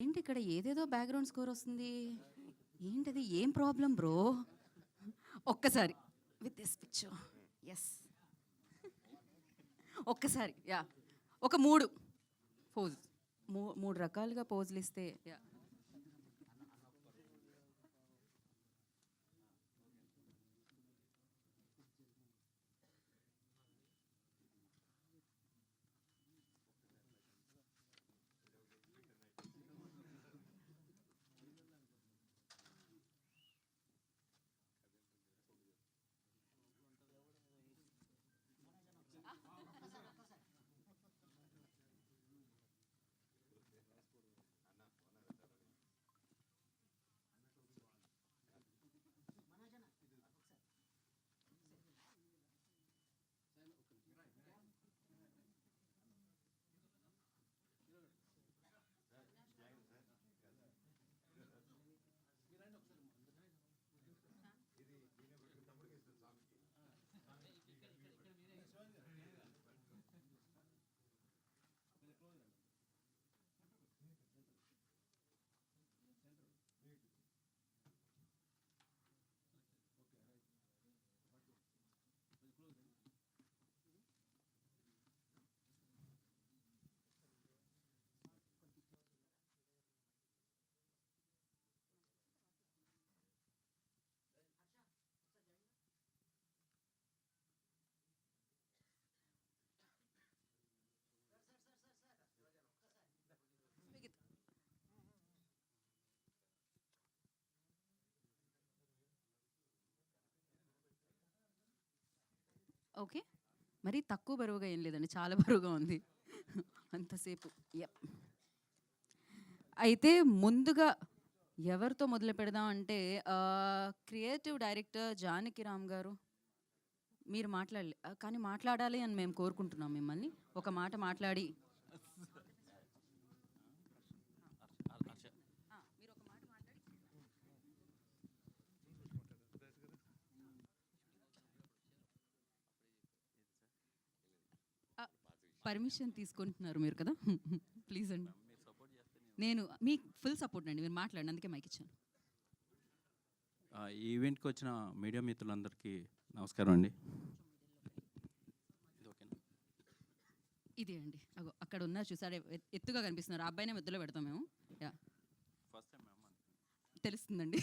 ఏంటి ఇక్కడ ఏదేదో బ్యాక్గ్రౌండ్ స్కోర్ వస్తుంది? ఏంటది? ఏం ప్రాబ్లం బ్రో? ఒక్కసారి విత్ దిస్ పిక్చర్. ఎస్, ఒక్కసారి యా, ఒక 3 పోజ్, 3 రకాలుగా పోజులు ఇస్తే యా. ఓకే, మరి తక్కువ బరువుగా ఏం లేదండి, చాలా బరువుగా ఉంది అంతసేపు. యప్. అయితే ముందుగా ఎవరితో మొదలు పెడదాం అంటే క్రియేటివ్ డైరెక్టర్ జానకి రామ్ గారు, మీరు మాట్లాడలే కానీ మాట్లాడాలి అని మేము కోరుకుంటున్నాం మిమ్మల్ని. ఒక మాట మాట్లాడి పర్మిషన్ తీసుకుంటున్నారు మీరు కదా ప్లీజ్ అండి, నేను మీకు ఫుల్ సపోర్ట్ అండి, మీరు మాట్లాడండి, అందుకే మైక్ ఇచ్చాను. ఈ ఈవెంట్కి వచ్చిన మీడియా మిత్రులందరికీ నమస్కారం అండి. ఇది అండి, అగో అక్కడ ఉన్నారు చూసారే, ఎత్తుగా కనిపిస్తున్నారు, ఆ అబ్బాయినే మధ్యలో పెడతాం మేము. యా, ఫస్ట్ టైం తెలుస్తుందండి